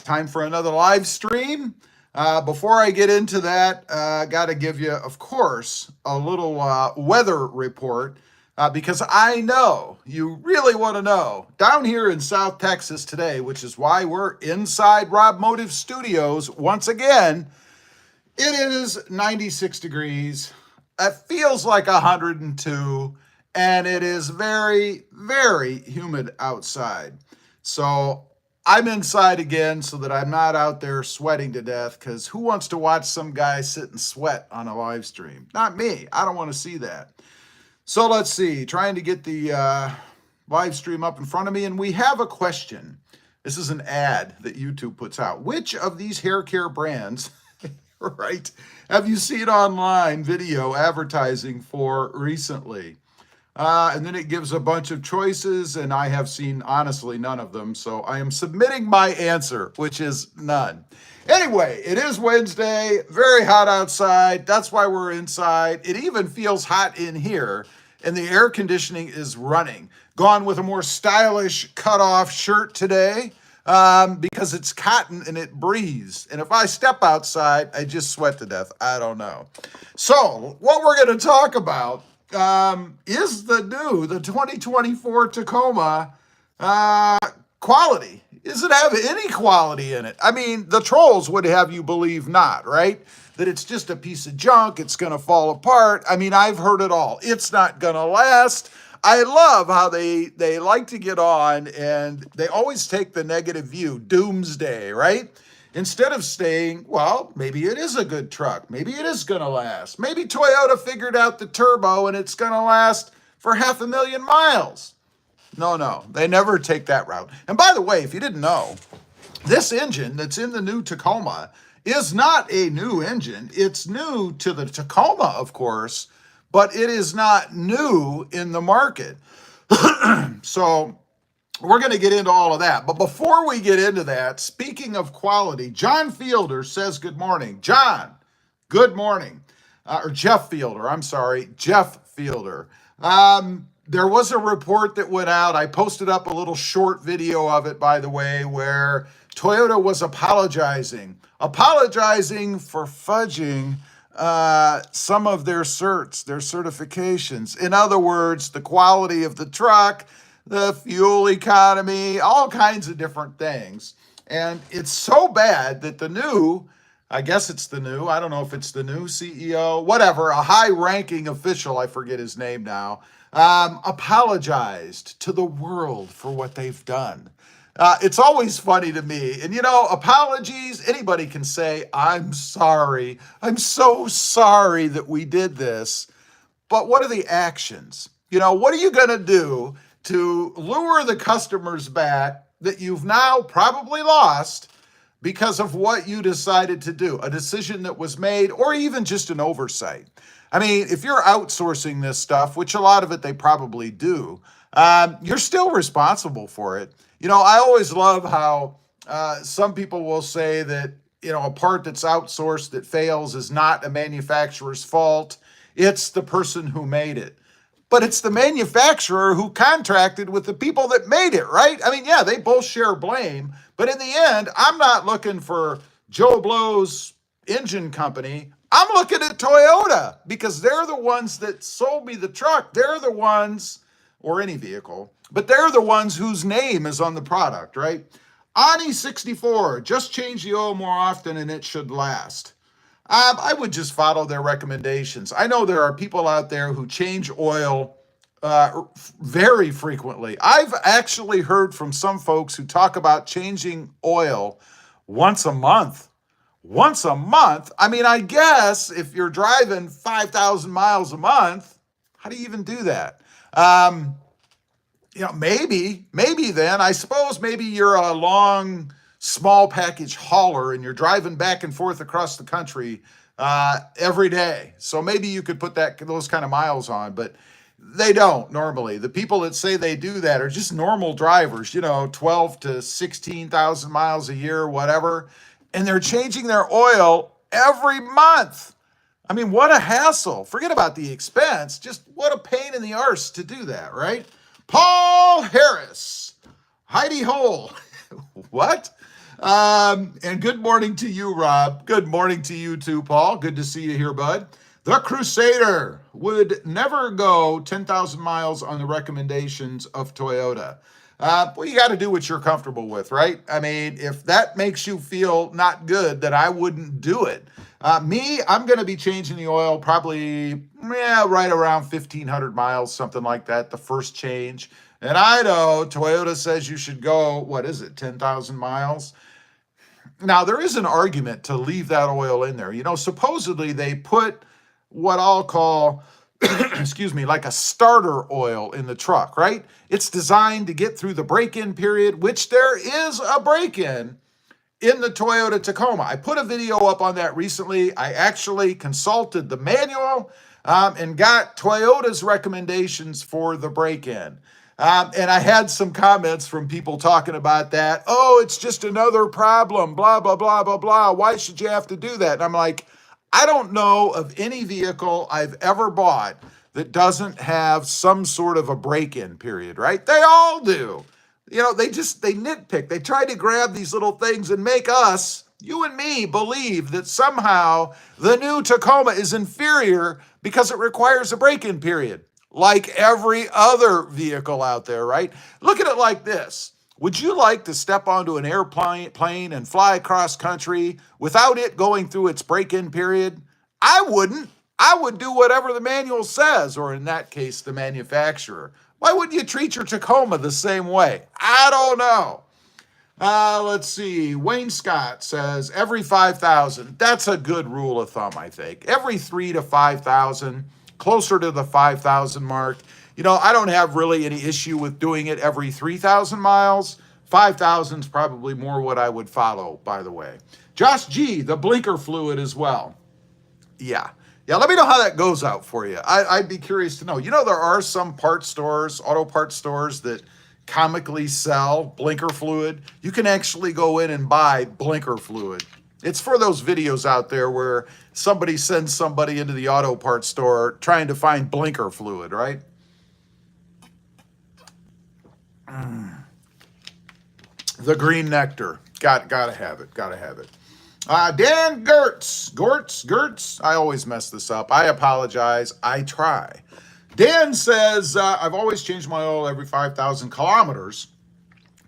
Time for another live stream. Before I get into that, got to give you, of course, a little weather report because I know you really want to know. Down here in South Texas today, which is why we're inside RobMotive Studios once again, it is 96 degrees. It feels like 102, and it is very, very humid outside. So I'm inside again so that I'm not out there sweating to death, because who wants to watch some guy sit and sweat on a live stream? Not me. I don't want to see that. So let's see. Trying to get the live stream up in front of me, and we have a question. This is an ad that YouTube puts out. Which of these hair care brands, right, have you seen online video advertising for recently? And then it gives a bunch of choices, and I have seen, honestly, none of them. So I am submitting my answer, which is none. Anyway, it is Wednesday, very hot outside. That's why we're inside. It even feels hot in here, and the air conditioning is running. Gone with a more stylish cut-off shirt today because it's cotton and it breathes. And if I step outside, I just sweat to death. I don't know. So what we're going to talk about is the 2024 Tacoma quality. Does it have any quality in it? I mean, the trolls would have you believe not, right? That it's just a piece of junk, it's going to fall apart. I mean, I've heard it all. It's not going to last. I love how they like to get on and they always take the negative view, doomsday, right? Instead of saying, well, maybe it is a good truck. Maybe it is going to last. Maybe Toyota figured out the turbo and it's going to last for 500,000 miles. No, they never take that route. And by the way, if you didn't know, this engine that's in the new Tacoma is not a new engine. It's new to the Tacoma, of course, but it is not new in the market. So we're going to get into all of that. But before we get into that, speaking of quality, John Fielder says good morning. John, good morning. Or Jeff Fielder, I'm sorry, Jeff Fielder. There was a report that went out. I posted up a little short video of it, by the way, where Toyota was apologizing for fudging some of their certs, their certifications. In other words, the quality of the truck, the fuel economy, all kinds of different things. And it's so bad that the new, I guess it's the new, I don't know if it's the new CEO, whatever, a high-ranking official, I forget his name now, apologized to the world for what they've done. It's always funny to me. And, you know, apologies, anybody can say, I'm sorry. I'm so sorry that we did this. But what are the actions? You know, what are you going to do to lure the customers back that you've now probably lost because of what you decided to do, a decision that was made, or even just an oversight? I mean, if you're outsourcing this stuff, which a lot of it they probably do, you're still responsible for it. You know, I always love how some people will say that, you know, a part that's outsourced that fails is not a manufacturer's fault. It's the person who made it. But it's the manufacturer who contracted with the people that made it, right? I mean, yeah, they both share blame. But in the end, I'm not looking for Joe Blow's engine company. I'm looking at Toyota because they're the ones that sold me the truck. They're the ones, or any vehicle, but they're the ones whose name is on the product, right? Ani64, just change the oil more often and it should last. I would just follow their recommendations. I know there are people out there who change oil very frequently. I've actually heard from some folks who talk about changing oil once a month. Once a month? I mean, I guess if you're driving 5,000 miles a month, how do you even do that? You know, maybe then, I suppose maybe you're a long, small package hauler and you're driving back and forth across the country every day. So maybe you could put those kind of miles on, but they don't normally. The people that say they do that are just normal drivers, you know, 12 to 16,000 miles a year, whatever. And they're changing their oil every month. I mean, what a hassle. Forget about the expense. Just what a pain in the arse to do that, right? Paul Harris, Heidi Hole. What? And good morning to you, Rob. Good morning to you too, Paul. Good to see you here, bud. The Crusader would never go 10,000 miles on the recommendations of Toyota. Well, you got to do what you're comfortable with, right? I mean, if that makes you feel not good, then I wouldn't do it. I'm going to be changing the oil probably, right around 1,500 miles, something like that, the first change. And I know Toyota says you should go, 10,000 miles? Now, there is an argument to leave that oil in there. Supposedly they put what I'll call, excuse me, like a starter oil in the truck, right? It's designed to get through the break-in period, which there is a break-in in the Toyota Tacoma. I put a video up on that recently. I actually consulted the manual and got Toyota's recommendations for the break-in. And I had some comments from people talking about that. Oh, it's just another problem, blah, blah, blah, blah, blah. Why should you have to do that? And I'm like, I don't know of any vehicle I've ever bought that doesn't have some sort of a break-in period, right? They all do. They nitpick. They try to grab these little things and make us, you and me, believe that somehow the new Tacoma is inferior because it requires a break-in period, like every other vehicle out there, right? Look at it like this. Would you like to step onto an airplane and fly across country without it going through its break-in period? I wouldn't. I would do whatever the manual says, or in that case, the manufacturer. Why wouldn't you treat your Tacoma the same way? I don't know. Let's see. Wayne Scott says every 5,000. That's a good rule of thumb, I think. Every 3 to 5,000, closer to the 5,000 mark. I don't have really any issue with doing it every 3,000 miles. 5,000 is probably more what I would follow, by the way. Josh G, the blinker fluid as well. Yeah, let me know how that goes out for you. I'd be curious to know. There are some parts stores, auto parts stores that comically sell blinker fluid. You can actually go in and buy blinker fluid. It's for those videos out there where somebody sends somebody into the auto parts store trying to find blinker fluid, right? The green nectar. Gotta have it. Dan Gertz. I always mess this up. I apologize. I try. Dan says, I've always changed my oil every 5,000 kilometers.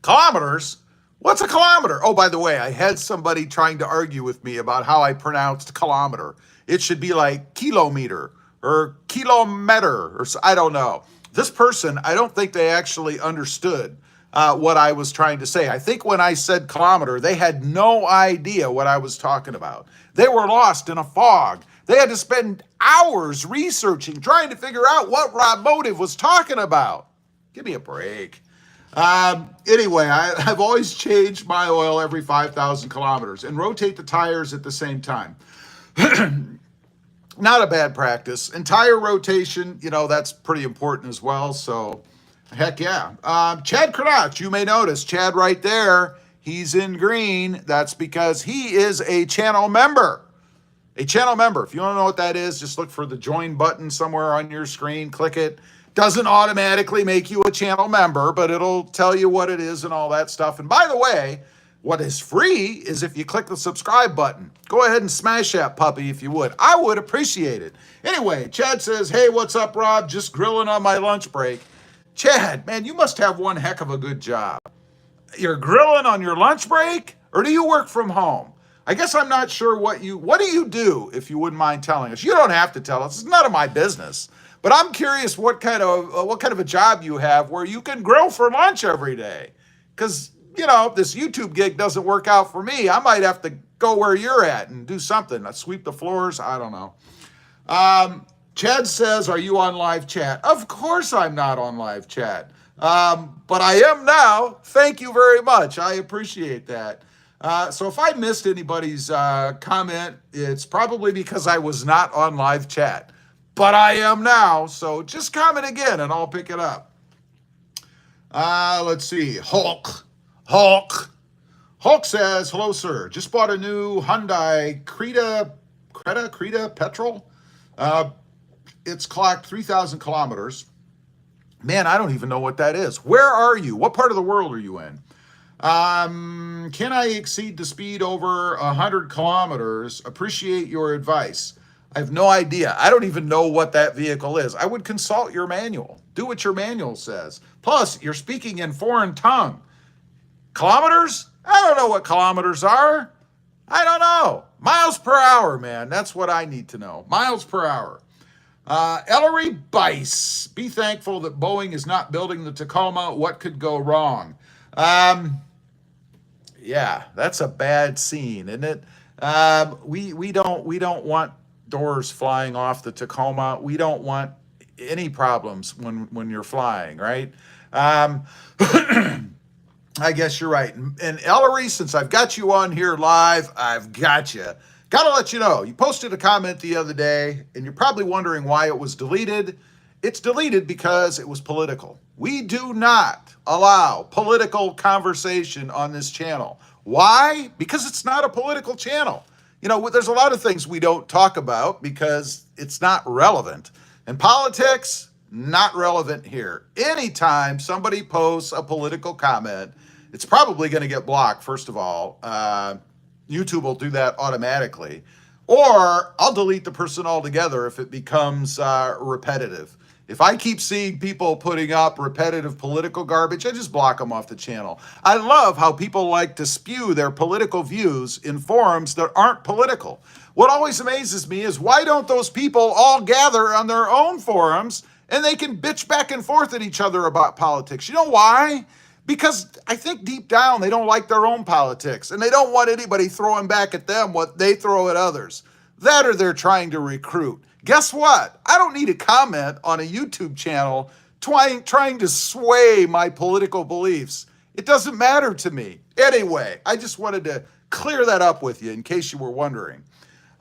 Kilometers? What's a kilometer? Oh, by the way, I had somebody trying to argue with me about how I pronounced kilometer. It should be like kilometer or kilometer, or I don't know. This person, I don't think they actually understood what I was trying to say. I think when I said kilometer, they had no idea what I was talking about. They were lost in a fog. They had to spend hours researching, trying to figure out what RobMotive was talking about. Give me a break. Anyway, I've always changed my oil every 5,000 kilometers and rotate the tires at the same time. Not a bad practice. And tire rotation, that's pretty important as well. So, heck yeah. Chad Cronach, you may notice, Chad right there, he's in green. That's because he is a channel member. A channel member. If you want to know what that is, just look for the join button somewhere on your screen. Click it. Doesn't automatically make you a channel member, but it'll tell you what it is and all that stuff. And by the way, what is free is if you click the subscribe button. Go ahead and smash that puppy if you would. I would appreciate it. Anyway, Chad says, hey, what's up, Rob? Just grilling on my lunch break. Chad, man, you must have one heck of a good job. You're grilling on your lunch break? Or do you work from home? I guess I'm not sure what do you do, if you wouldn't mind telling us. You don't have to tell us. It's none of my business. But I'm curious what kind of a job you have where you can grill for lunch every day. Because, this YouTube gig doesn't work out for me. I might have to go where you're at and do something. Sweep the floors. I don't know. Chad says, are you on live chat? Of course I'm not on live chat. But I am now. Thank you very much. I appreciate that. So if I missed anybody's comment, it's probably because I was not on live chat. But I am now, so just comment again and I'll pick it up. Let's see. Hulk says, hello, sir. Just bought a new Hyundai Creta Petrol. It's clocked 3,000 kilometers. Man, I don't even know what that is. Where are you? What part of the world are you in? Can I exceed the speed over 100 kilometers? Appreciate your advice. I have no idea. I don't even know what that vehicle is. I would consult your manual. Do what your manual says. Plus, you're speaking in foreign tongue. Kilometers? I don't know what kilometers are. I don't know. Miles per hour, man. That's what I need to know. Miles per hour. Ellery Bice. Be thankful that Boeing is not building the Tacoma. What could go wrong? Yeah, that's a bad scene, isn't it? We don't want doors flying off the Tacoma. We don't want any problems when you're flying, right? I guess you're right. And Ellery, since I've got you on here live, I've got you. Got to let you know, you posted a comment the other day, and you're probably wondering why it was deleted. It's deleted because it was political. We do not allow political conversation on this channel. Why? Because it's not a political channel. You know, there's a lot of things we don't talk about because it's not relevant. And politics, not relevant here. Anytime somebody posts a political comment, it's probably going to get blocked, first of all. YouTube will do that automatically. Or I'll delete the person altogether if it becomes repetitive. If I keep seeing people putting up repetitive political garbage, I just block them off the channel. I love how people like to spew their political views in forums that aren't political. What always amazes me is why don't those people all gather on their own forums and they can bitch back and forth at each other about politics? You know why? Because I think deep down they don't like their own politics and they don't want anybody throwing back at them what they throw at others. That or they're trying to recruit. Guess what? I don't need a comment on a YouTube channel trying to sway my political beliefs. It doesn't matter to me. Anyway, I just wanted to clear that up with you in case you were wondering.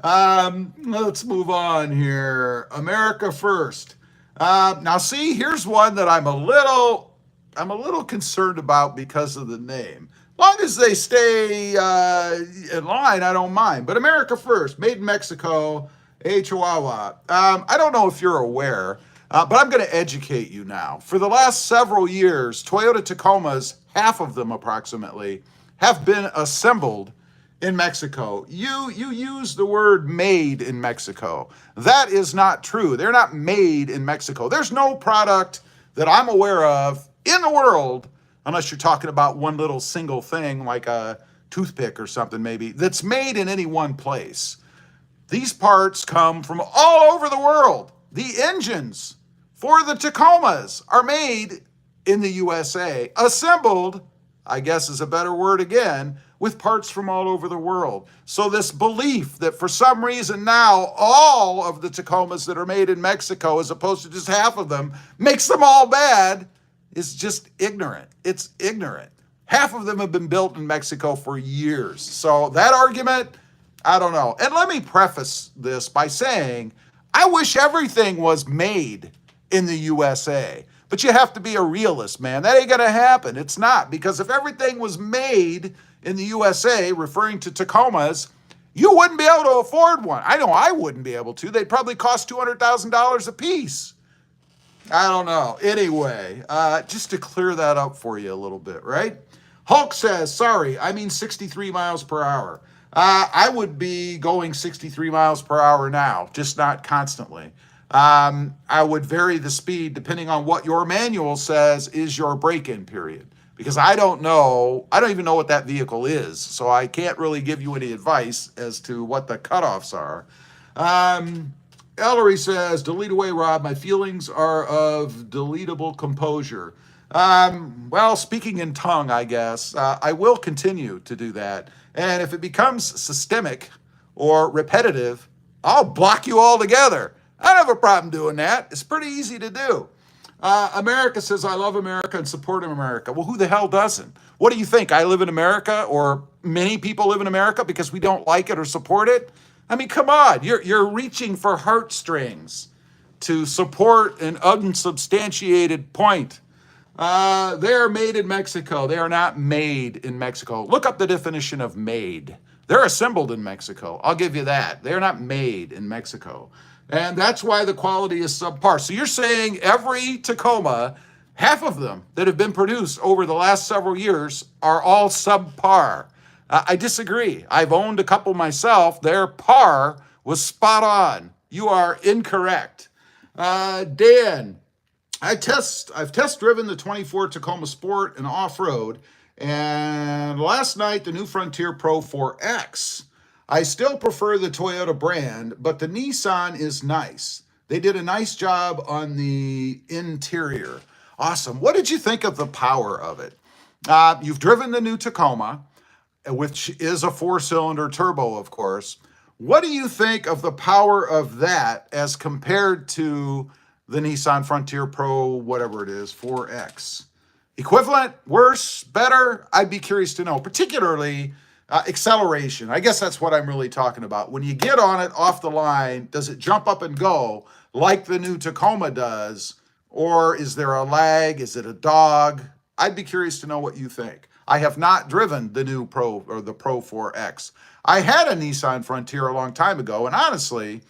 Let's move on here. America First. Now see, here's one that I'm a little concerned about because of the name. As long as they stay in line, I don't mind. But America First, made in Mexico, Chihuahua. I don't know if you're aware, but I'm going to educate you now. For the last several years, Toyota Tacomas, half of them approximately, have been assembled in Mexico. You use the word made in Mexico. That is not true. They're not made in Mexico. There's no product that I'm aware of in the world, unless you're talking about one little single thing like a toothpick or something maybe, that's made in any one place. These parts come from all over the world. The engines for the Tacomas are made in the USA, assembled, I guess is a better word again, with parts from all over the world. So this belief that for some reason now all of the Tacomas that are made in Mexico, as opposed to just half of them, makes them all bad is just ignorant. It's ignorant. Half of them have been built in Mexico for years. So that argument, I don't know. And let me preface this by saying, I wish everything was made in the USA. But you have to be a realist, man. That ain't gonna happen. It's not. Because if everything was made in the USA, referring to Tacomas, you wouldn't be able to afford one. I know I wouldn't be able to. They'd probably cost $200,000 a piece. I don't know. Anyway, just to clear that up for you a little bit, right? Hulk says, sorry, I mean 63 miles per hour. I would be going 63 miles per hour now, just not constantly. I would vary the speed depending on what your manual says is your break-in period. Because I don't even know what that vehicle is, so I can't really give you any advice as to what the cutoffs are. Ellery says, delete away, Rob. My feelings are of deletable composure. Well, speaking in tongue, I guess, I will continue to do that. And if it becomes systemic or repetitive, I'll block you altogether. I don't have a problem doing that. It's pretty easy to do. America says, I love America and support America. Well, who the hell doesn't? What do you think? I live in America, or many people live in America because we don't like it or support it? I mean, come on. You're reaching for heartstrings to support an unsubstantiated point. They are made in Mexico. They are not made in Mexico. Look up the definition of made. They're assembled in Mexico. I'll give you that. They're not made in Mexico. And that's why the quality is subpar. So you're saying every Tacoma half of them that have been produced over the last several years are all subpar. I disagree. I've owned a couple myself. Their par was spot on. You are incorrect. Dan, I've test driven the 24 Tacoma Sport and off-road, and last night the new Frontier Pro 4X. I still prefer the Toyota brand, but the Nissan is nice. They did a nice job on the interior. Awesome. What did you think of the power of it? You've driven the new Tacoma, which is a 4-cylinder turbo, of course. What do you think of the power of that as compared to the Nissan Frontier Pro, whatever it is, 4X? Equivalent, worse, better? I'd be curious to know, particularly acceleration. I guess that's what I'm really talking about. When you get on it off the line, does it jump up and go like the new Tacoma does? Or is there a lag? Is it a dog? I'd be curious to know what you think. I have not driven the new Pro or the Pro 4X. I had a Nissan Frontier a long time ago, and honestly,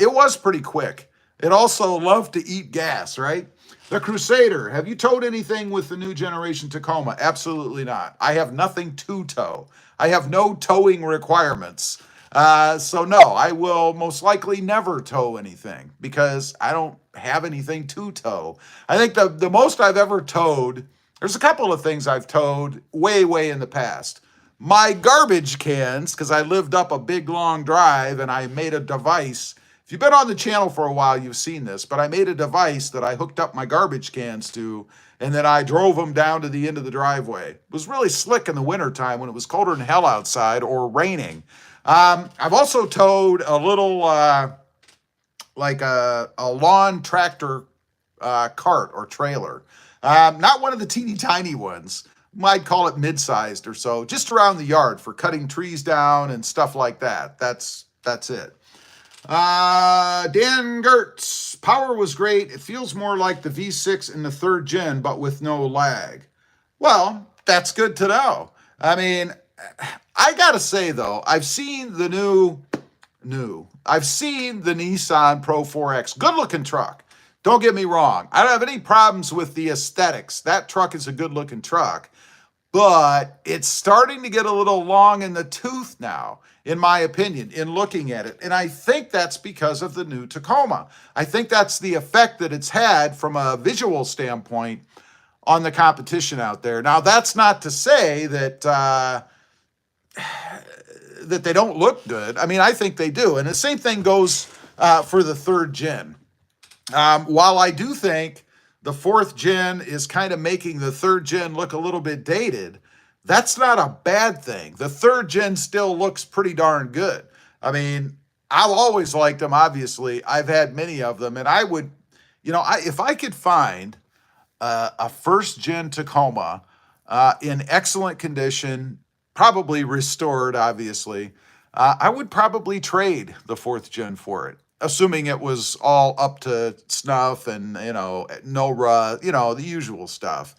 it was pretty quick. It also loved to eat gas, right? The Crusader, have you towed anything with the new generation Tacoma? Absolutely not. I have nothing to tow. I have no towing requirements. So no, I will most likely never tow anything because I don't have anything to tow. I think the most I've ever towed, there's a couple of things I've towed way in the past. My garbage cans, because I lived up a big long drive and I made a device. If you've been on the channel for a while, you've seen this, but I made a device that I hooked up my garbage cans to, and then I drove them down to the end of the driveway. It was really slick in the wintertime when it was colder than hell outside or raining. I've also towed a little, like a lawn tractor cart or trailer. Not one of the teeny tiny ones. Might call it mid-sized or so, just around the yard for cutting trees down and stuff like that. That's it. Dan Gertz, power was great. It feels more like the V6 in the 3rd gen, but with no lag. Well, that's good to know. I mean, I gotta say though, I've seen the I've seen the Nissan Pro 4X. Good looking truck. Don't get me wrong. I don't have any problems with the aesthetics. That truck is a good looking truck. But it's starting to get a little long in the tooth now, in my opinion, in looking at it. And I think that's because of the new Tacoma. I think that's the effect that it's had from a visual standpoint on the competition out there. Now, that's not to say that that they don't look good. I mean, I think they do. And the same thing goes for the 3rd gen. While I do think the 4th gen is kind of making the 3rd gen look a little bit dated, that's not a bad thing. The 3rd gen still looks pretty darn good. I mean, I've always liked them, obviously. I've had many of them, and I would, if I could find a 1st gen Tacoma in excellent condition, probably restored, obviously, I would probably trade the 4th gen for it, assuming it was all up to snuff and, no rust, the usual stuff,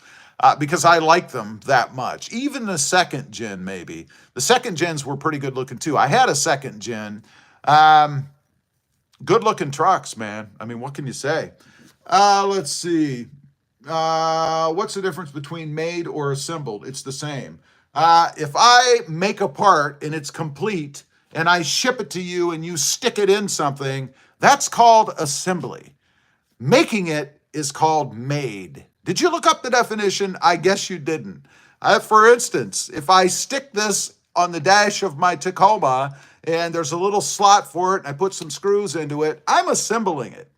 because I like them that much. Even the 2nd gen, maybe. The 2nd gens were pretty good looking too. I had a 2nd gen. Good looking trucks, man. I mean, what can you say? Let's see. What's the difference between made or assembled? It's the same. If I make a part and it's complete, and I ship it to you and you stick it in something, that's called assembly. Making it is called made. Did you look up the definition? I guess you didn't. For instance, if I stick this on the dash of my Tacoma and there's a little slot for it and I put some screws into it, I'm assembling it.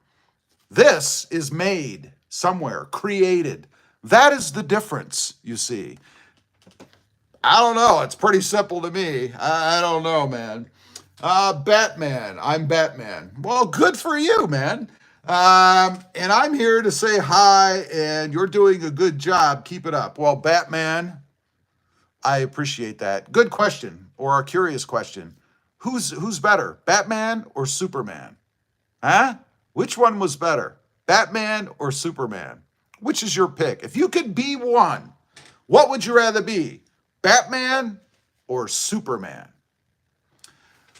This is made somewhere, created. That is the difference, you see. I don't know. It's pretty simple to me. I don't know, man. Batman. I'm Batman. Well, good for you, man. And I'm here to say hi, and you're doing a good job. Keep it up. Well, Batman, I appreciate that. Good question, or a curious question. Who's better, Batman or Superman? Huh? Which one was better, Batman or Superman? Which is your pick? If you could be one, what would you rather be? Batman or Superman?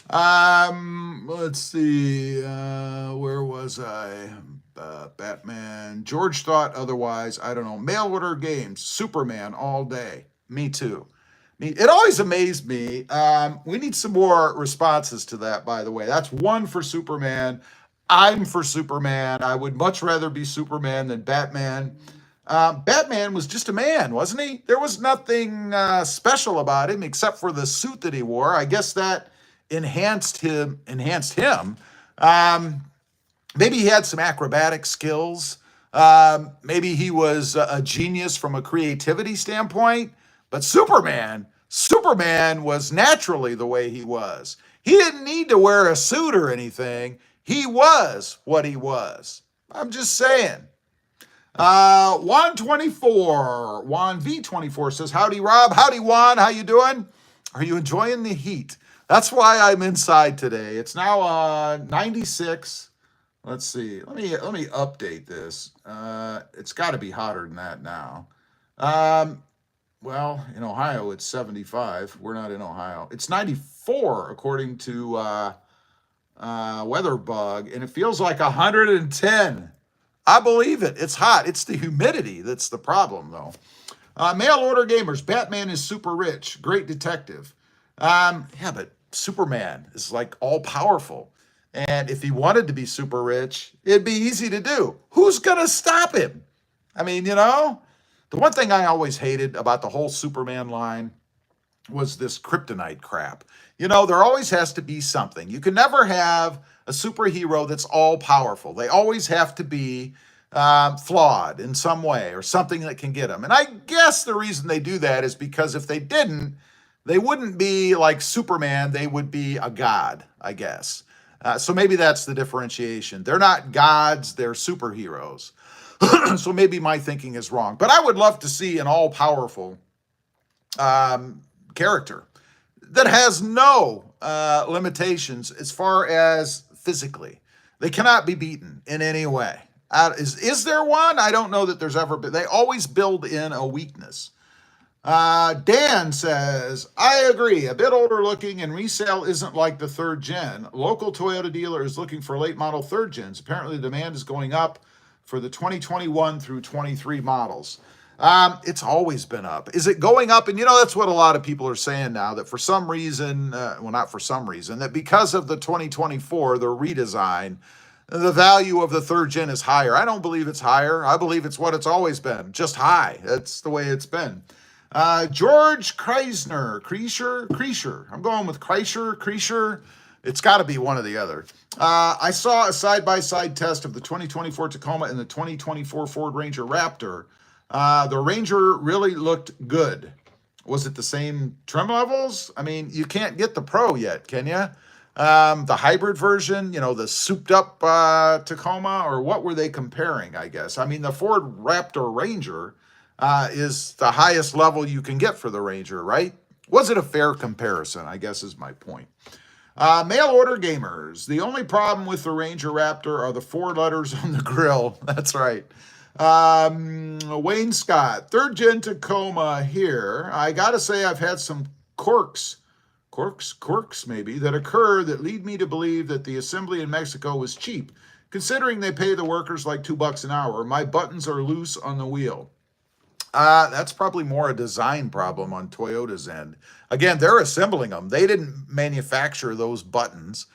Let's see. Where was I? Batman. George thought otherwise. I don't know. Mail order games. Superman all day. Me too. It always amazed me. We need some more responses to that, by the way. That's one for Superman. I'm for Superman. I would much rather be Superman than Batman. Batman was just a man, wasn't he? There was nothing special about him except for the suit that he wore. I guess that enhanced him. Maybe he had some acrobatic skills. Maybe he was a genius from a creativity standpoint. But Superman was naturally the way he was. He didn't need to wear a suit or anything. He was what he was. I'm just saying. Juan24, Juan V24 says, howdy, Rob. Howdy, Juan. How you doing? Are you enjoying the heat? That's why I'm inside today. It's now 96. Let's see. Let me update this. It's got to be hotter than that now. Well, in Ohio, it's 75. We're not in Ohio. It's 94, according to WeatherBug, and it feels like 110. I believe it. It's hot. It's the humidity that's the problem, though. Mail order gamers. Batman is super rich. Great detective. Yeah, but Superman is like all powerful. And if he wanted to be super rich, it'd be easy to do. Who's going to stop him? I mean, the one thing I always hated about the whole Superman line was this kryptonite crap. There always has to be something. You can never have a superhero that's all powerful. They always have to be flawed in some way or something that can get them. And I guess the reason they do that is because if they didn't, they wouldn't be like Superman. They would be a god, I guess. So maybe that's the differentiation. They're not gods, they're superheroes. So maybe my thinking is wrong. But I would love to see an all-powerful character that has no limitations as far as physically. They cannot be beaten in any way. Is there one? I don't know that there's ever been. They always build in a weakness. Dan says, I agree. A bit older looking, and resale isn't like the third gen. Local Toyota dealer is looking for late model third gens. Apparently the demand is going up for the 2021 through 23 models. It's always been up. Is it going up? And that's what a lot of people are saying now, that for some reason, not for some reason, that because of the 2024, the redesign, the value of the third gen is higher. I don't believe it's higher. I believe it's what it's always been, just high. That's the way it's been. George Kreischer. I'm going with Kreischer. It's got to be one or the other. I saw a side-by-side test of the 2024 Tacoma and the 2024 Ford Ranger Raptor. The Ranger really looked good. Was it the same trim levels? I mean, you can't get the Pro yet, can you? The hybrid version, the souped-up Tacoma, or what were they comparing, I guess? I mean, the Ford Raptor Ranger is the highest level you can get for the Ranger, right? Was it a fair comparison, I guess is my point. Mail order gamers. The only problem with the Ranger Raptor are the 4 letters on the grill. That's right. Wayne Scott, third gen Tacoma here. I gotta say I've had some quirks maybe, that occur that lead me to believe that the assembly in Mexico was cheap, considering they pay the workers like $2 an hour. My buttons are loose on the wheel. That's probably more a design problem on Toyota's end. Again, they're assembling them. They didn't manufacture those buttons.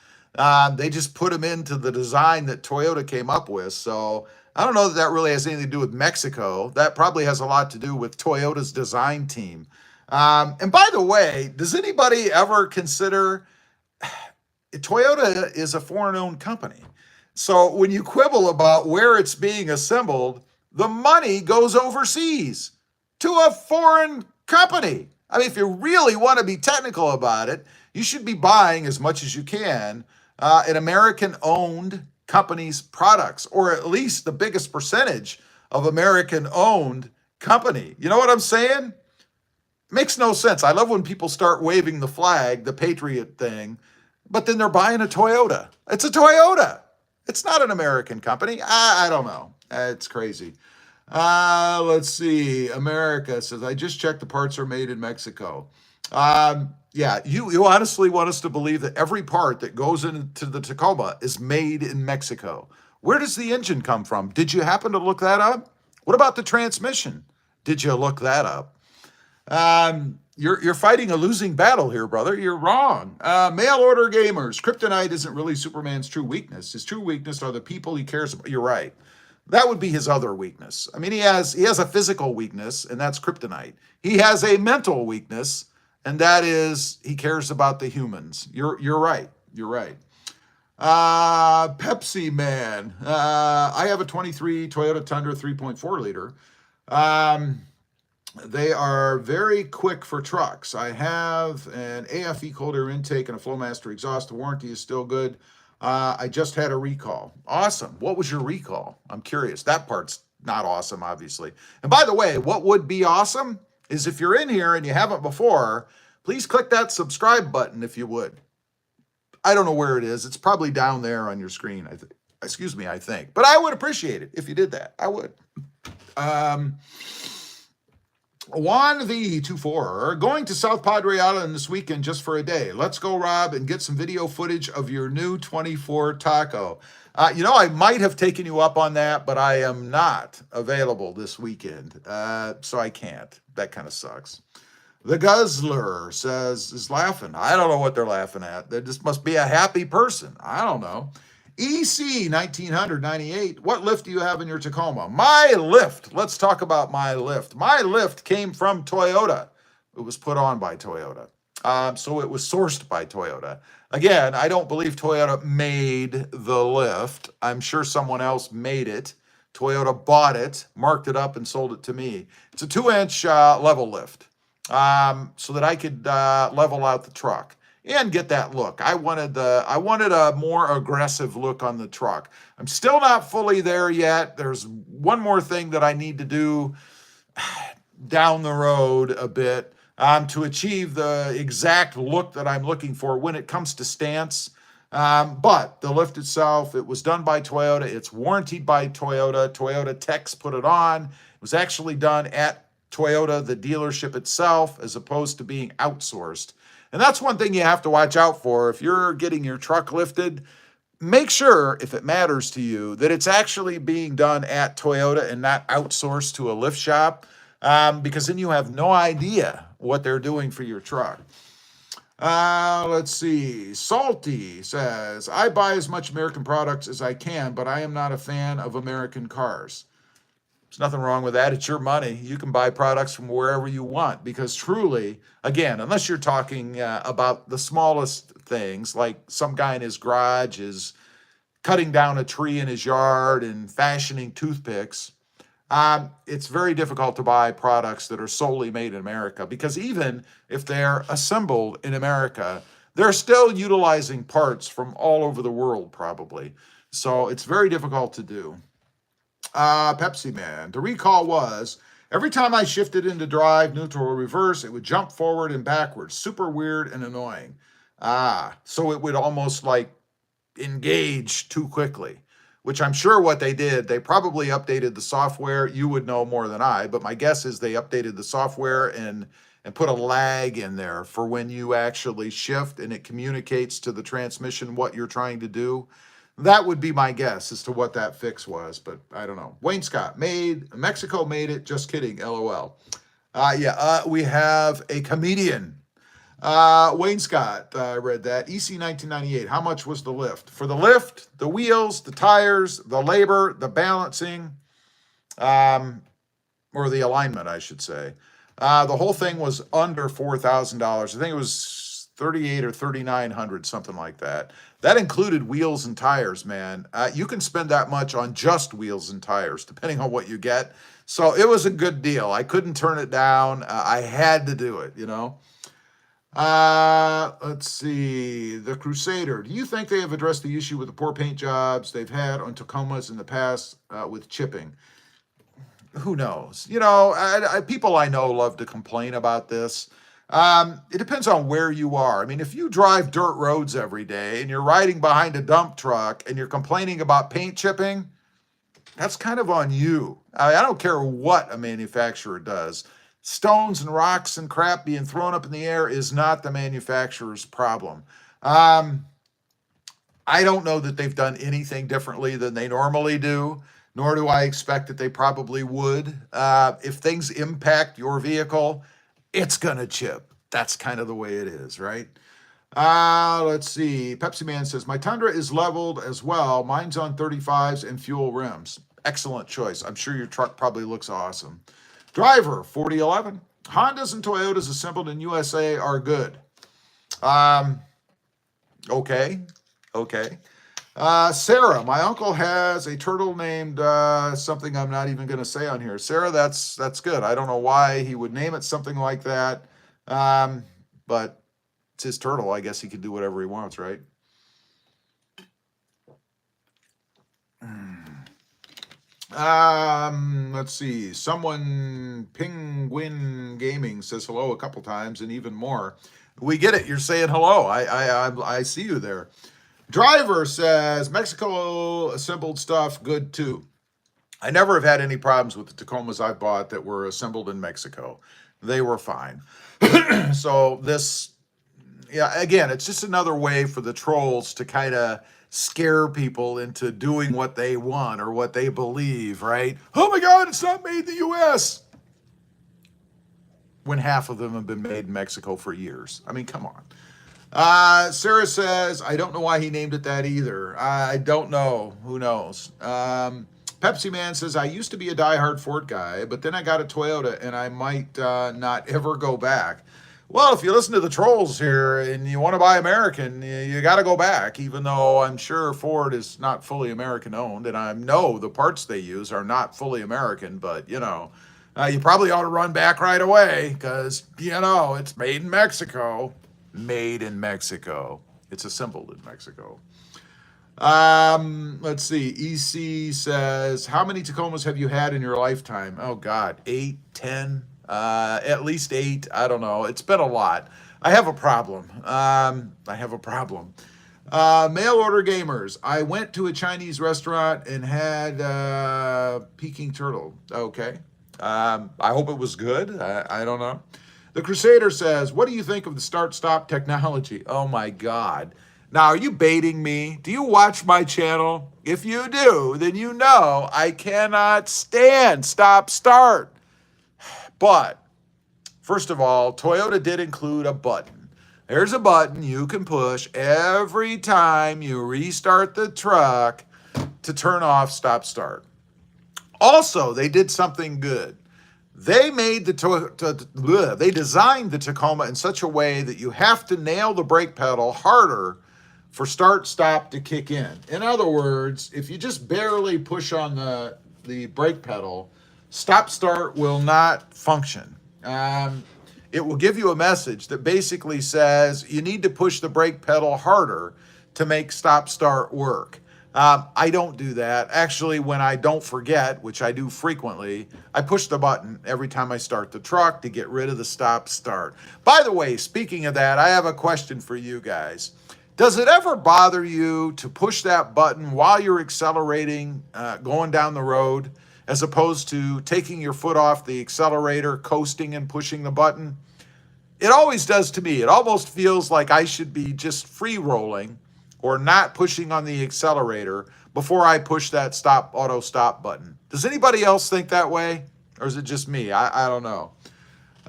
They just put them into the design that Toyota came up with. So I don't know that that really has anything to do with Mexico. That probably has a lot to do with Toyota's design team. And by the way, does anybody ever consider Toyota is a foreign-owned company? So when you quibble about where it's being assembled, the money goes overseas to a foreign company. I mean, if you really want to be technical about it, you should be buying as much as you can an American-owned company's products, or at least the biggest percentage of American-owned company. You know what I'm saying? It makes no sense. I love when people start waving the flag, the Patriot thing, but then they're buying a Toyota. It's a Toyota. It's not an American company. I don't know. It's crazy. Let's see. America says, I just checked, the parts are made in Mexico. Yeah, you honestly want us to believe that every part that goes into the Tacoma is made in Mexico. Where does the engine come from? Did you happen to look that up? What about the transmission? Did you look that up? You're fighting a losing battle here, brother. You're wrong. Mail order gamers. Kryptonite isn't really Superman's true weakness. His true weakness are the people he cares about. You're right. That would be his other weakness. I mean, he has a physical weakness, and that's kryptonite. He has a mental weakness, and that is he cares about the humans. You're right. You're right. Pepsi Man. I have a 23 Toyota Tundra 3.4 liter. They are very quick for trucks. I have an AFE cold air intake and a Flowmaster exhaust. The warranty is still good. I just had a recall. Awesome. What was your recall? I'm curious. That part's not awesome, obviously. And by the way, what would be awesome is if you're in here and you haven't before, please click that subscribe button if you would. I don't know where it is. It's probably down there on your screen. I think. But I would appreciate it if you did that. I would. Juan V24, going to South Padre Island this weekend just for a day. Let's go, Rob, and get some video footage of your new 24 Taco. I might have taken you up on that, but I am not available this weekend, so I can't. That kind of sucks. The Guzzler is laughing. I don't know what they're laughing at. They just must be a happy person. I don't know. EC 1998, what lift do you have in your Tacoma? My lift. Let's talk about my lift. My lift came from Toyota. It was put on by Toyota. So it was sourced by Toyota. Again, I don't believe Toyota made the lift. I'm sure someone else made it. Toyota bought it, marked it up, and sold it to me. It's a 2-inch level lift so that I could level out the truck and get that look. I wanted a more aggressive look on the truck. I'm still not fully there yet. There's one more thing that I need to do down the road a bit to achieve the exact look that I'm looking for when it comes to stance. But the lift itself, it was done by Toyota. It's warranted by Toyota. Toyota techs put it on. It was actually done at Toyota, the dealership itself, as opposed to being outsourced. And that's one thing you have to watch out for. If you're getting your truck lifted, make sure, if it matters to you, that it's actually being done at Toyota and not outsourced to a lift shop, because then you have no idea what they're doing for your truck. Let's see. Salty says, I buy as much American products as I can, but I am not a fan of American cars. There's nothing wrong with that. It's your money. You can buy products from wherever you want because truly, again, unless you're talking about the smallest things, like some guy in his garage is cutting down a tree in his yard and fashioning toothpicks, it's very difficult to buy products that are solely made in America because even if they're assembled in America, they're still utilizing parts from all over the world probably. So it's very difficult to do. Pepsi Man. The recall was, every time I shifted into drive, neutral, or reverse, it would jump forward and backwards. Super weird and annoying. So it would almost like engage too quickly, which I'm sure what they did, they probably updated the software. You would know more than I, but my guess is they updated the software and put a lag in there for when you actually shift and it communicates to the transmission what you're trying to do. That would be my guess as to what that fix was, but I don't know. Wayne Scott, Mexico made it, just kidding, LOL. We have a comedian. Wayne Scott, I read that. EC 1998, how much was the lift? For the lift, the wheels, the tires, the labor, the balancing, or the alignment, I should say. The whole thing was under $4,000. I think it was $3,800 or $3,900, something like that. That included wheels and tires, man. You can spend that much on just wheels and tires, depending on what you get. So it was a good deal. I couldn't turn it down. I had to do it, Let's see. The Crusader. Do you think they have addressed the issue with the poor paint jobs they've had on Tacomas in the past with chipping? Who knows? People I know love to complain about this. It depends on where you are. I mean, if you drive dirt roads every day and you're riding behind a dump truck and you're complaining about paint chipping, that's kind of on you. I don't care what a manufacturer does. Stones and rocks and crap being thrown up in the air is not the manufacturer's problem. I I don't know that they've done anything differently than they normally do, nor do I expect that they probably would. If things impact your vehicle, it's going to chip. That's kind of the way it is, right? Let's see. Pepsi Man says, my Tundra is leveled as well. Mine's on 35s and fuel rims. Excellent choice. I'm sure your truck probably looks awesome. Driver, 4011. Hondas and Toyotas assembled in USA are good. Okay. Sarah, my uncle has a turtle named something I'm not even going to say on here. Sarah, that's good. I don't know why he would name it something like that, but it's his turtle. I guess he can do whatever he wants, right? Let's see. Someone, Penguin Gaming, says hello a couple times and even more. We get it. You're saying hello. I see you there. Driver says Mexico assembled stuff good too. I never have had any problems with the Tacomas I bought that were assembled in Mexico. They were fine. So this, yeah, again, it's just another way for the trolls to kind of scare people into doing what they want or what they believe, right? Oh my God, it's not made in the U.S. when half of them have been made in Mexico for years. I mean, come on. Sarah says, I don't know why he named it that either. I don't know. Who knows? Pepsi Man says, I used to be a diehard Ford guy, but then I got a Toyota and I might not ever go back. Well, if you listen to the trolls here and you want to buy American, you got to go back, even though I'm sure Ford is not fully American owned. And I know the parts they use are not fully American, but you probably ought to run back right away because, it's made in Mexico. Made in Mexico. It's assembled in Mexico. Let's see. EC says, how many Tacomas have you had in your lifetime? Oh God, 8, 10, at least 8. I don't know. It's been a lot. I have a problem. Mail order gamers. I went to a Chinese restaurant and had Peking turtle. Okay. I hope it was good. I don't know. The Crusader says, what do you think of the start-stop technology? Oh my God. Now, are you baiting me? Do you watch my channel? If you do, then you know I cannot stand stop-start. But, first of all, Toyota did include a button. There's a button you can push every time you restart the truck to turn off stop-start. Also, they did something good. They made they designed the Tacoma in such a way that you have to nail the brake pedal harder for start-stop to kick in. In other words, if you just barely push on the brake pedal, stop-start will not function. It will give you a message that basically says you need to push the brake pedal harder to make stop-start work. I don't do that. Actually, when I don't forget, which I do frequently, I push the button every time I start the truck to get rid of the stop-start. By the way, speaking of that, I have a question for you guys. Does it ever bother you to push that button while you're accelerating, going down the road, as opposed to taking your foot off the accelerator, coasting and pushing the button? It always does to me. It almost feels like I should be just free rolling or not pushing on the accelerator before I push that auto stop button. Does anybody else think that way? Or is it just me? I don't know.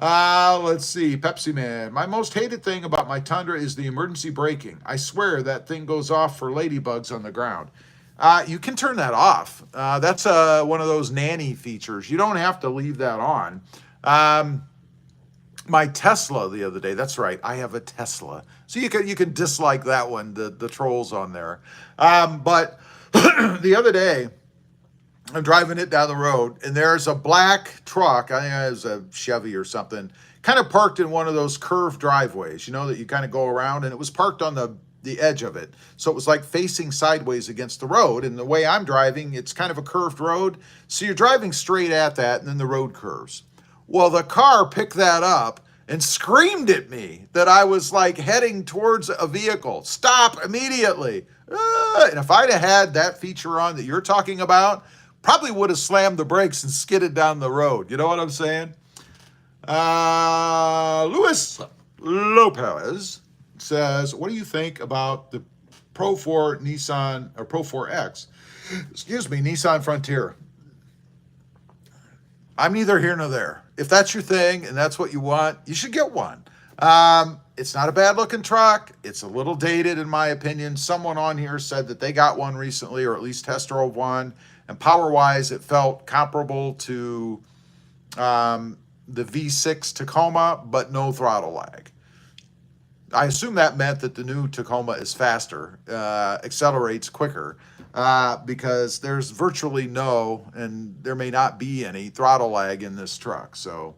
Let's see. Pepsi Man. My most hated thing about my Tundra is the emergency braking. I swear that thing goes off for ladybugs on the ground. You can turn that off. That's one of those nanny features. You don't have to leave that on. My Tesla the other day, that's right, I have a Tesla. So you can dislike that one, the trolls on there. But the other day, I'm driving it down the road, and there's a black truck, I think it was a Chevy or something, kind of parked in one of those curved driveways, that you kind of go around, and it was parked on the edge of it. So it was like facing sideways against the road, and the way I'm driving, it's kind of a curved road, so you're driving straight at that, and then the road curves. Well, the car picked that up and screamed at me that I was like heading towards a vehicle. Stop immediately. And if I'd have had that feature on that you're talking about, probably would have slammed the brakes and skidded down the road. You know what I'm saying? Luis Lopez says, what do you think about the Pro 4 Nissan, or Pro 4X, excuse me, Nissan Frontier. I'm neither here nor there. If that's your thing and that's what you want, you should get one. It's not a bad looking truck. It's a little dated in my opinion. Someone on here said that they got one recently, or at least test drove one, and power-wise it felt comparable to the V6 Tacoma, but no throttle lag. I assume that meant that the new Tacoma is faster, accelerates quicker, because there's virtually no, and there may not be any, throttle lag in this truck. So,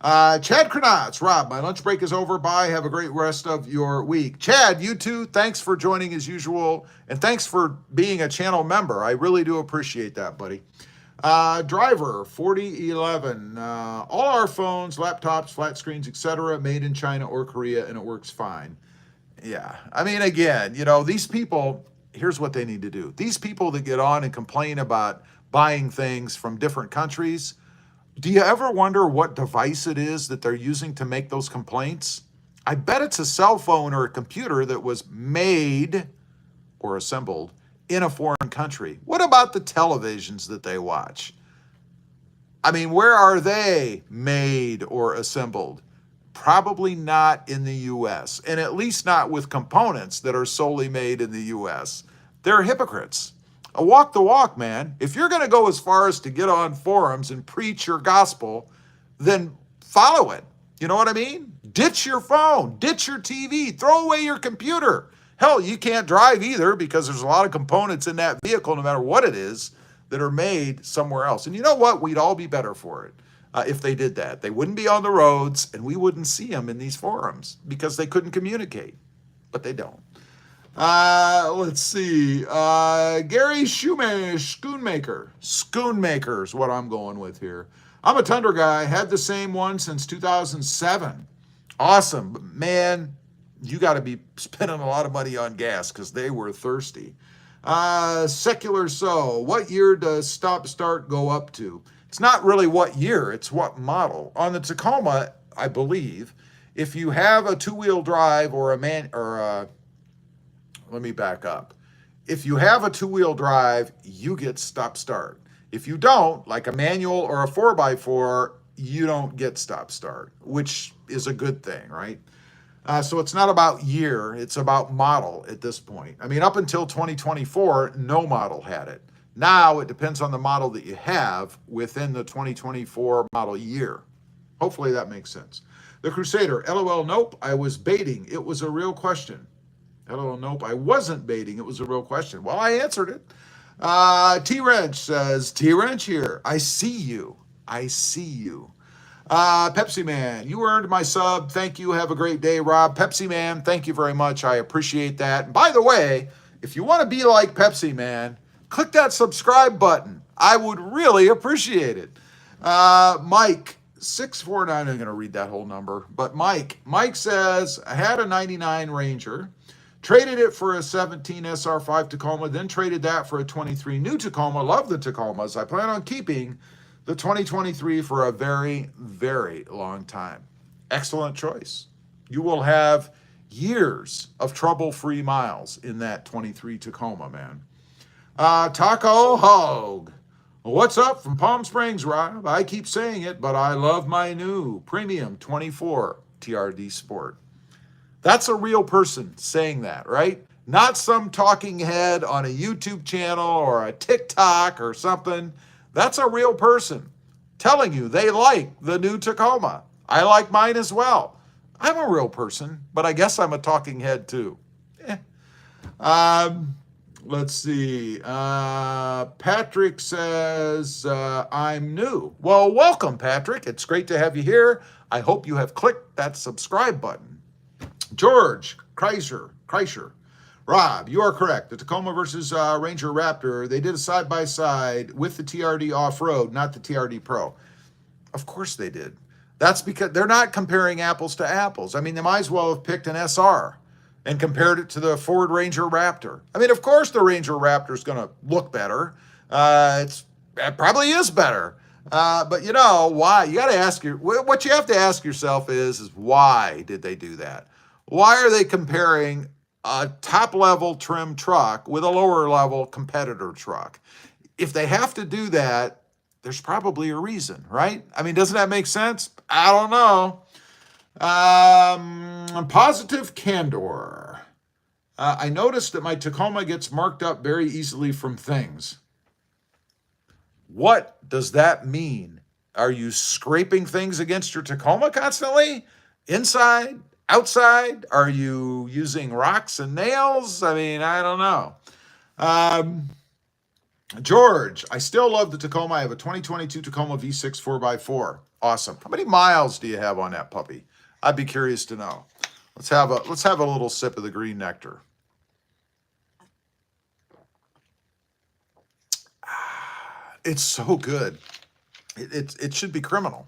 Chad Kranatz, Rob, my lunch break is over. Bye. Have a great rest of your week. Chad, you too. Thanks for joining as usual, and thanks for being a channel member. I really do appreciate that, buddy. Driver 4011, all our phones, laptops, flat screens, etc., made in China or Korea, and it works fine. Yeah, I mean, again, you know, these people, here's what they need to do. These people that get on and complain about buying things from different countries, do you ever wonder what device it is that they're using to make those complaints? I bet it's a cell phone or a computer that was made or assembled in a foreign country. What about the televisions that they watch? I mean, where are they made or assembled? Probably not in the US, and at least not with components that are solely made in the US. They're hypocrites. Walk the walk, man. If you're going to go as far as to get on forums and preach your gospel, then follow it. You know what I mean? Ditch your phone, ditch your TV, throw away your computer. Hell, you can't drive either because there's a lot of components in that vehicle, no matter what it is, that are made somewhere else. And you know what? We'd all be better for it if they did that. They wouldn't be on the roads, and we wouldn't see them in these forums because they couldn't communicate. But they don't. Let's see. Gary Schoonmaker. Schoonmaker is what I'm going with here. I'm a Tundra guy. Had the same one since 2007. Awesome. But man, you got to be spending a lot of money on gas because they were thirsty. Secular So. What year does stop-start go up to? It's not really what year. It's what model. On the Tacoma, I believe, if you have a two-wheel drive or let me back up. If you have a two-wheel drive, you get stop-start. If you don't, like a manual or a 4x4, you don't get stop-start, which is a good thing, right? So it's not about year, it's about model at this point. I mean, up until 2024, no model had it. Now it depends on the model that you have within the 2024 model year. Hopefully that makes sense. The Crusader, LOL, nope, I was baiting. It was a real question. LOL, nope, I wasn't baiting. It was a real question. Well, I answered it. T-Wrench says, T-Wrench here. I see you. I see you. Pepsi Man, you earned my sub. Thank you. Have a great day, Rob. Pepsi Man, thank you very much. I appreciate that. And by the way, if you want to be like Pepsi Man, click that subscribe button. I would really appreciate it. Mike, 649, I'm going to read that whole number. But Mike says, I had a 99 Ranger, traded it for a 17 SR5 Tacoma, then traded that for a 23 new Tacoma. Love the Tacomas. I plan on keeping the 2023 for a very, very long time. Excellent choice. You will have years of trouble-free miles in that 23 Tacoma, man. Taco Hog. What's up from Palm Springs, Rob? I keep saying it, but I love my new Premium 24 TRD Sport. That's a real person saying that, right? Not some talking head on a YouTube channel or a TikTok or something. That's a real person telling you they like the new Tacoma. I like mine as well. I'm a real person, but I guess I'm a talking head too. Let's see. Patrick says, I'm new. Well, welcome, Patrick. It's great to have you here. I hope you have clicked that subscribe button. George Kreischer. Rob, you are correct. The Tacoma versus Ranger Raptor, they did a side-by-side with the TRD off-road, not the TRD Pro. Of course they did. That's because they're not comparing apples to apples. I mean, they might as well have picked an SR and compared it to the Ford Ranger Raptor. I mean, of course the Ranger Raptor is going to look better. It probably is better. But you know, why? You got to ask what you have to ask yourself is why did they do that? Why are they comparing a top-level trim truck with a lower-level competitor truck. If they have to do that, there's probably a reason, right? I mean, doesn't that make sense? I don't know. Positive candor. I noticed that my Tacoma gets marked up very easily from things. What does that mean? Are you scraping things against your Tacoma constantly? Inside? Outside? Are you using rocks and nails? I mean, I don't know. George, I still love the Tacoma. I have a 2022 Tacoma V6 4x4. Awesome. How many miles do you have on that puppy? I'd be curious to know. Let's have a little sip of the green nectar. It's so good. It should be criminal.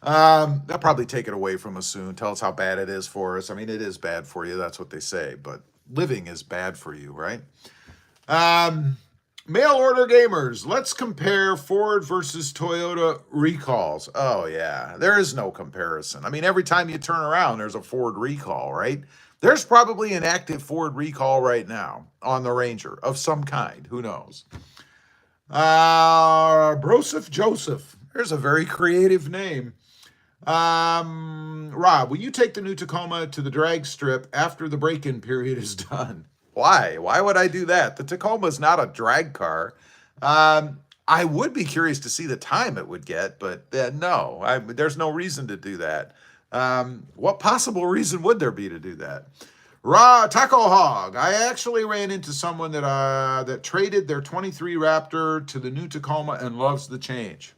They'll probably take it away from us soon. Tell us how bad it is for us. I mean, it is bad for you. That's what they say. But living is bad for you, right? Mail order gamers. Let's compare Ford versus Toyota recalls. Oh, yeah. There is no comparison. I mean, every time you turn around, there's a Ford recall, right? There's probably an active Ford recall right now on the Ranger of some kind. Who knows? Broseph Joseph. There's a very creative name. Rob, will you take the new Tacoma to the drag strip after the break-in period is done? Why? Why would I do that? The Tacoma is not a drag car. I would be curious to see the time it would get, but no, there's no reason to do that. What possible reason would there be to do that? Taco Hog. I actually ran into someone that traded their 23 Raptor to the new Tacoma and loves the change.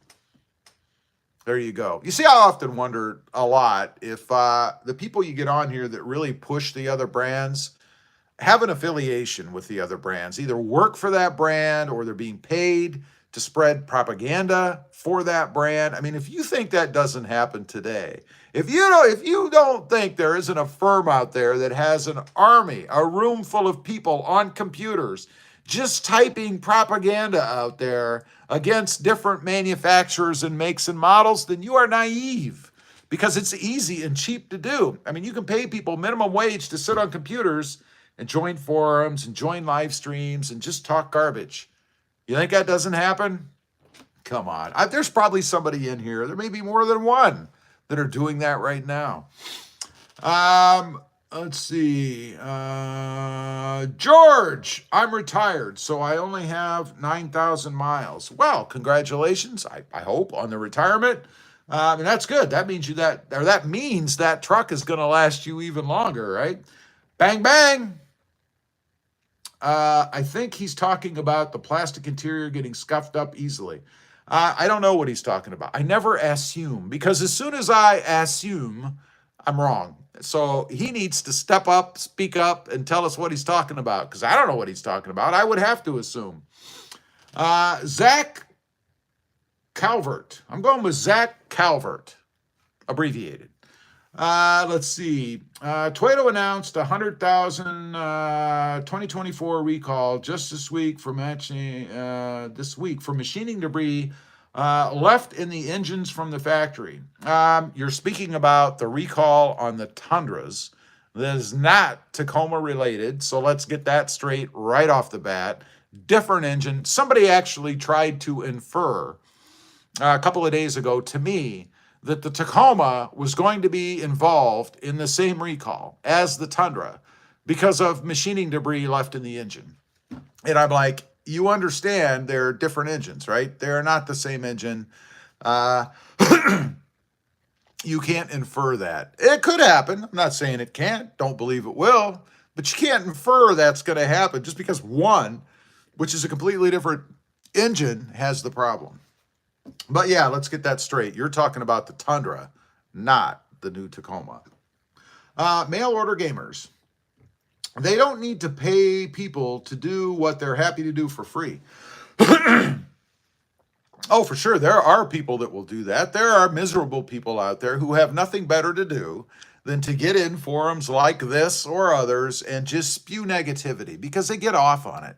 There you go. You see, I often wonder a lot if the people you get on here that really push the other brands have an affiliation with the other brands, either work for that brand or they're being paid to spread propaganda for that brand. I mean, if you think that doesn't happen today, if you don't think there isn't a firm out there that has an army, a room full of people on computers just typing propaganda out there against different manufacturers and makes and models, then you are naive, because it's easy and cheap to do. I mean, you can pay people minimum wage to sit on computers and join forums and join live streams and just talk garbage. You think that doesn't happen? Come on. There's probably somebody in here, there may be more than one, that are doing that right now. Let's see. George, I'm retired, so I only have 9,000 miles. Well, congratulations, I hope, on the retirement. And that's good. That means that means that truck is going to last you even longer, right? Bang, bang. I think he's talking about the plastic interior getting scuffed up easily. I don't know what he's talking about. I never assume, because as soon as I assume, I'm wrong. So he needs to step up, speak up, and tell us what he's talking about, because I don't know what he's talking about. I would have to assume. Zach Calvert. I'm going with Zach Calvert, abbreviated. Let's see. Toyota announced 100,000 2024 recall just this week for machining debris left in the engines from the factory. You're speaking about the recall on the Tundras. That is not Tacoma related, so let's get that straight right off the bat. Different engine. Somebody actually tried to infer a couple of days ago to me that the Tacoma was going to be involved in the same recall as the Tundra because of machining debris left in the engine. And I'm like, you understand they're different engines, right? They're not the same engine. You can't infer that. It could happen. I'm not saying it can't. Don't believe it will. But you can't infer that's going to happen just because one, which is a completely different engine, has the problem. But yeah, let's get that straight. You're talking about the Tundra, not the new Tacoma. Mail order gamers. They don't need to pay people to do what they're happy to do for free. Oh, for sure. There are people that will do that. There are miserable people out there who have nothing better to do than to get in forums like this or others and just spew negativity because they get off on it.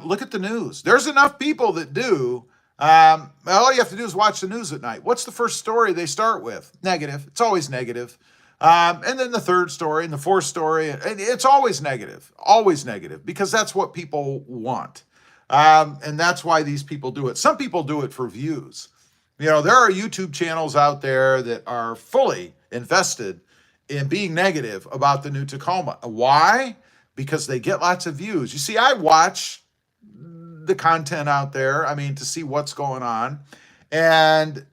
Look at the news. There's enough people that do. All you have to do is watch the news at night. What's the first story they start with? Negative. It's always negative. And then the third story and the fourth story, and it's always negative, because that's what people want. And that's why these people do it. Some people do it for views. You know, there are YouTube channels out there that are fully invested in being negative about the new Tacoma. Why? Because they get lots of views. You see, I watch the content out there, I mean, to see what's going on. And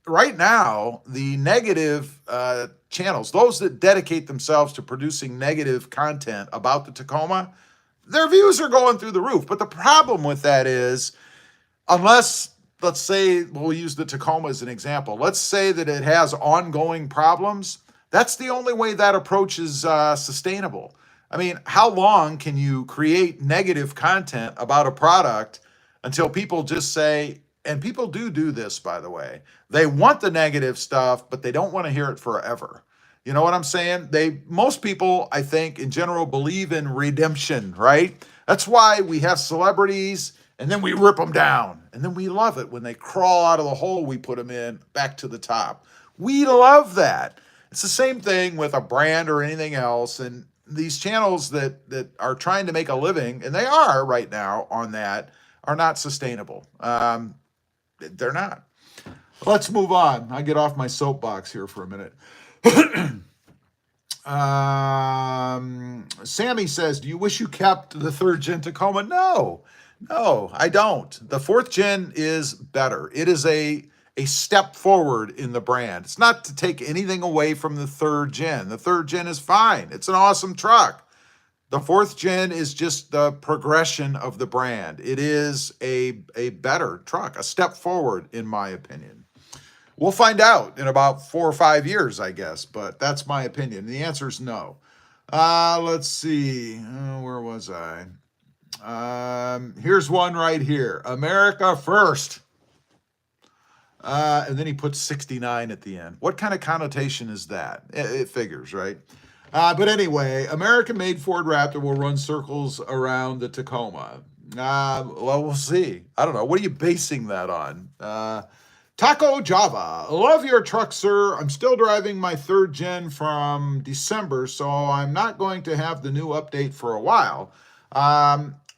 right now, the negative channels, those that dedicate themselves to producing negative content about the Tacoma, their views are going through the roof. But the problem with that is, unless, let's say, we'll use the Tacoma as an example. Let's say that it has ongoing problems. That's the only way that approach is sustainable. I mean, how long can you create negative content about a product until people just say, and people do this, by the way, they want the negative stuff, but they don't want to hear it forever. You know what I'm saying? Most people, I think, in general, believe in redemption, right? That's why we have celebrities, and then we rip them down. And then we love it when they crawl out of the hole we put them in back to the top. We love that. It's the same thing with a brand or anything else. And these channels that are trying to make a living, and they are right now on that, are not sustainable. They're not. Let's move on. I get off my soapbox here for a minute. Sammy says, do you wish you kept the third gen Tacoma? No, I don't. The fourth gen is better. It is a step forward in the brand. It's not to take anything away from the third gen. The third gen is fine. It's an awesome truck. The fourth gen is just the progression of the brand. It is a better truck, a step forward, in my opinion. We'll find out in about 4 or 5 years, I guess, but that's my opinion. The answer is no. Let's see. Where was I? Here's one right here. America first. And then he puts 69 at the end. What kind of connotation is that? It figures, right? But anyway, American-made Ford Raptor will run circles around the Tacoma. Well, we'll see. I don't know. What are you basing that on? Taco Java. Love your truck, sir. I'm still driving my third gen from December, so I'm not going to have the new update for a while.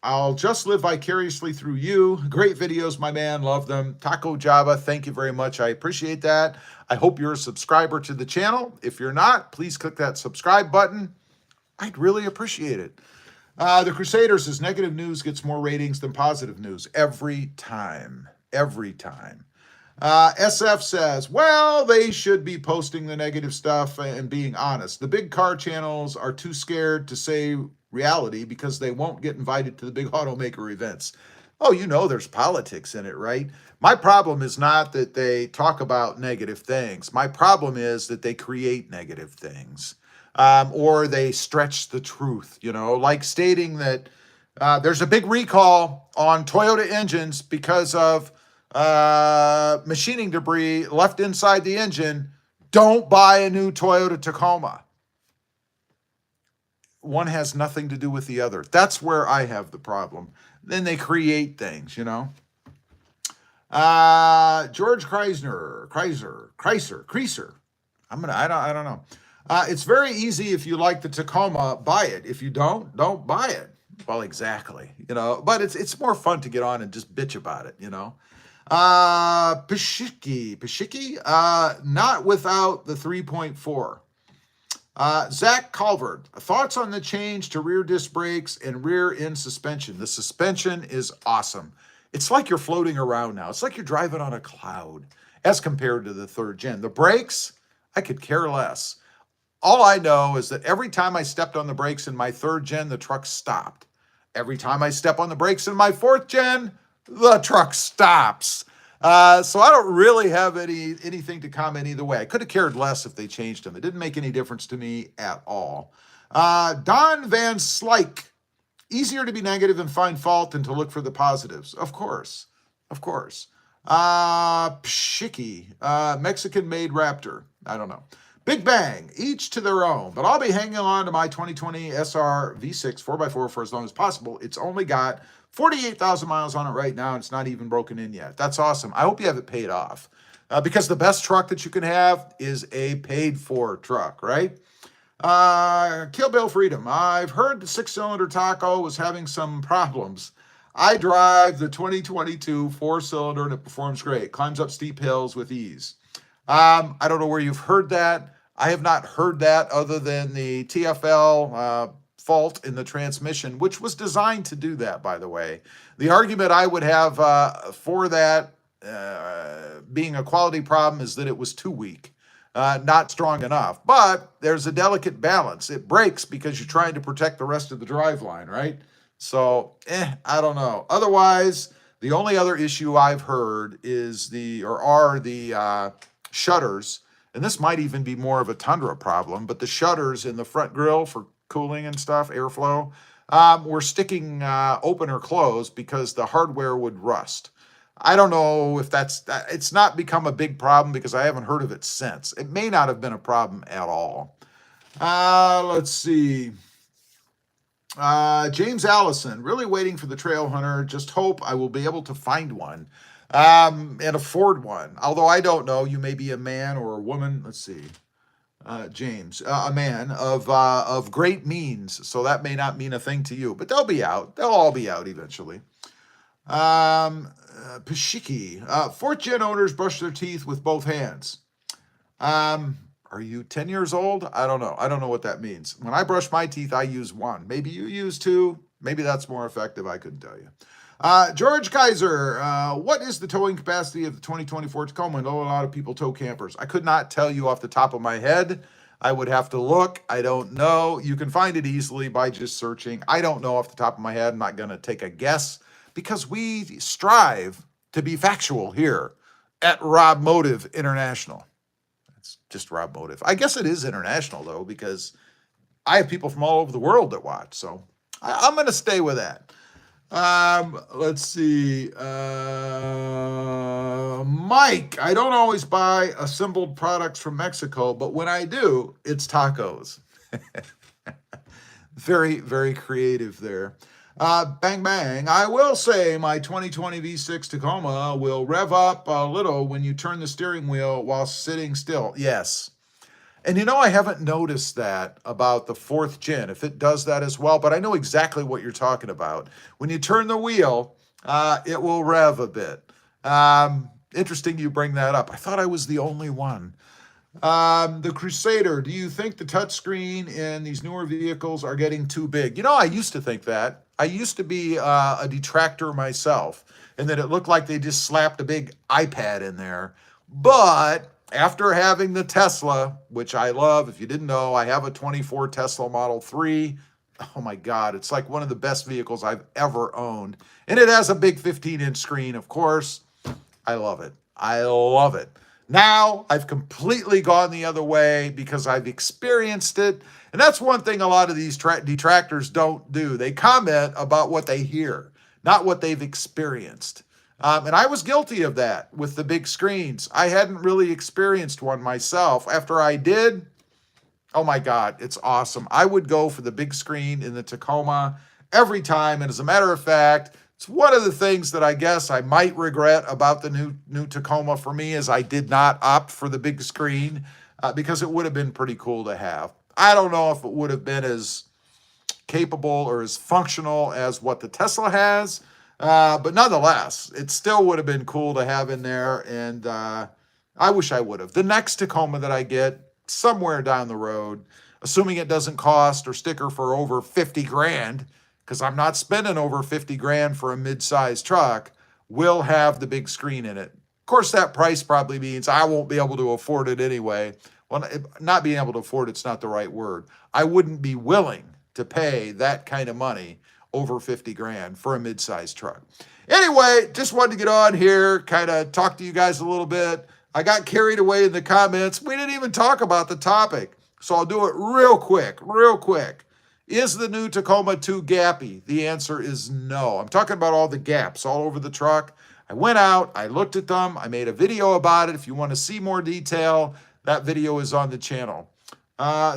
I'll just live vicariously through you. Great videos, my man. Love them. Taco Java, thank you very much. I appreciate that. I hope you're a subscriber to the channel. If you're not, please click that subscribe button. I'd really appreciate it. The Crusaders says negative news gets more ratings than positive news every time. Every time. SF says, well, they should be posting the negative stuff and being honest. The big car channels are too scared to say reality because they won't get invited to the big automaker events. Oh, you know there's politics in it, right? My problem is not that they talk about negative things. My problem is that they create negative things. Or they stretch the truth, you know, like stating that there's a big recall on Toyota engines because of machining debris left inside the engine. Don't buy a new Toyota Tacoma. One has nothing to do with the other. That's where I have the problem. Then they create things, you know. George Kreiser. I don't know. It's very easy. If you like the Tacoma, buy it. If you don't buy it. Well, exactly, you know, but it's more fun to get on and just bitch about it, you know. Pashiki, not without the 3.4. Zach Calvert, thoughts on the change to rear disc brakes and rear end suspension. The suspension is awesome. It's like you're floating around now. It's like you're driving on a cloud as compared to the third gen. The brakes, I could care less. All I know is that every time I stepped on the brakes in my third gen, the truck stopped. Every time I step on the brakes in my fourth gen, the truck stops. So I don't really have anything to comment either way. I could have cared less if they changed them. It didn't make any difference to me at all. Don Van Slyke, easier to be negative and find fault than to look for the positives. Of course. Pshiki, Mexican-made Raptor. I don't know. Big Bang, each to their own, but I'll be hanging on to my 2020 SR V6 4x4 for as long as possible. It's only got 48,000 miles on it right now, and it's not even broken in yet. That's awesome. I hope you have it paid off. because the best truck that you can have is a paid-for truck, right? Kill Bill Freedom. I've heard the 6-cylinder Taco was having some problems. I drive the 2022 4-cylinder and it performs great. Climbs up steep hills with ease. I don't know where you've heard that. I have not heard that other than the TFL fault in the transmission, which was designed to do that, by the way. The argument I would have for that being a quality problem is that it was too weak. Not strong enough, but there's a delicate balance. It breaks because you're trying to protect the rest of the driveline, right? So, I don't know. Otherwise, the only other issue I've heard is are the shutters, and this might even be more of a Tundra problem, but the shutters in the front grille for cooling and stuff, airflow, were sticking open or closed because the hardware would rust. I don't know if it's not become a big problem because I haven't heard of it since. It may not have been a problem at all. Let's see. James Allison, really waiting for the Trail Hunter. Just hope I will be able to find one and afford one. Although I don't know, you may be a man or a woman. Let's see. James, a man of great means, so that may not mean a thing to you, but they'll be out. They'll all be out eventually. Pashiki, 4th gen owners brush their teeth with both hands. Are you 10 years old? I don't know. I don't know what that means. When I brush my teeth, I use one. Maybe you use two. Maybe that's more effective. I couldn't tell you. George Kaiser, what is the towing capacity of the 2024 Tacoma? I know a lot of people tow campers. I could not tell you off the top of my head. I would have to look. I don't know. You can find it easily by just searching. I don't know off the top of my head. I'm not going to take a guess because we strive to be factual here at RobMotive International. It's just RobMotive. I guess it is international, though, because I have people from all over the world that watch. So I'm going to stay with that. Let's see. Mike, I don't always buy assembled products from Mexico, but when I do, it's tacos. Very, very creative there. Bang, bang. I will say my 2020 V6 Tacoma will rev up a little when you turn the steering wheel while sitting still. Yes. And you know, I haven't noticed that about the 4th gen, if it does that as well, but I know exactly what you're talking about. When you turn the wheel, it will rev a bit. Interesting you bring that up. I thought I was the only one. The Crusader, do you think the touchscreen in these newer vehicles are getting too big? You know, I used to think that. I used to be a detractor myself, and that it looked like they just slapped a big iPad in there. But after having the Tesla, which I love, if you didn't know, I have a 24 Tesla Model 3. Oh my God, it's like one of the best vehicles I've ever owned. And it has a big 15-inch screen, of course. I love it. I love it. Now, I've completely gone the other way because I've experienced it. And that's one thing a lot of these detractors don't do. They comment about what they hear, not what they've experienced. And I was guilty of that with the big screens. I hadn't really experienced one myself. After I did, oh my God, it's awesome. I would go for the big screen in the Tacoma every time. And as a matter of fact, it's one of the things that I guess I might regret about the new Tacoma for me is I did not opt for the big screen because it would have been pretty cool to have. I don't know if it would have been as capable or as functional as what the Tesla has, but nonetheless, it still would have been cool to have in there, and I wish I would have. The next Tacoma that I get somewhere down the road, assuming it doesn't cost or sticker for over 50 grand, because I'm not spending over 50 grand for a mid-sized truck, will have the big screen in it. Of course, that price probably means I won't be able to afford it anyway. Well, not being able to afford it's not the right word. I wouldn't be willing to pay that kind of money, over 50 grand, for a mid-sized truck. Anyway, just wanted to get on here, kind of talk to you guys a little bit. I got carried away in the comments. We didn't even talk about the topic, so I'll do it real quick. Is the new Tacoma 2 gappy? The answer is no. I'm talking about all the gaps all over the truck. I went out, I looked at them, I made a video about it. If you want to see more detail, that video is on the channel.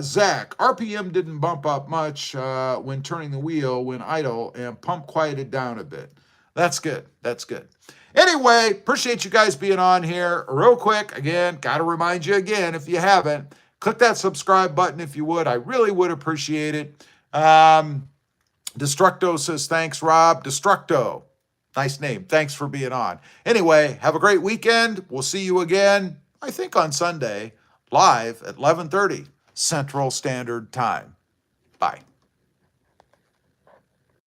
Zach, RPM didn't bump up much when turning the wheel when idle, and pump quieted down a bit. That's good. That's good. Anyway, appreciate you guys being on here. Real quick, again, got to remind you again, if you haven't, click that subscribe button if you would. I really would appreciate it. Destructo says, thanks, Rob. Destructo, nice name. Thanks for being on. Anyway, have a great weekend. We'll see you again, I think on Sunday, live at 11:30 Central Standard Time. Bye.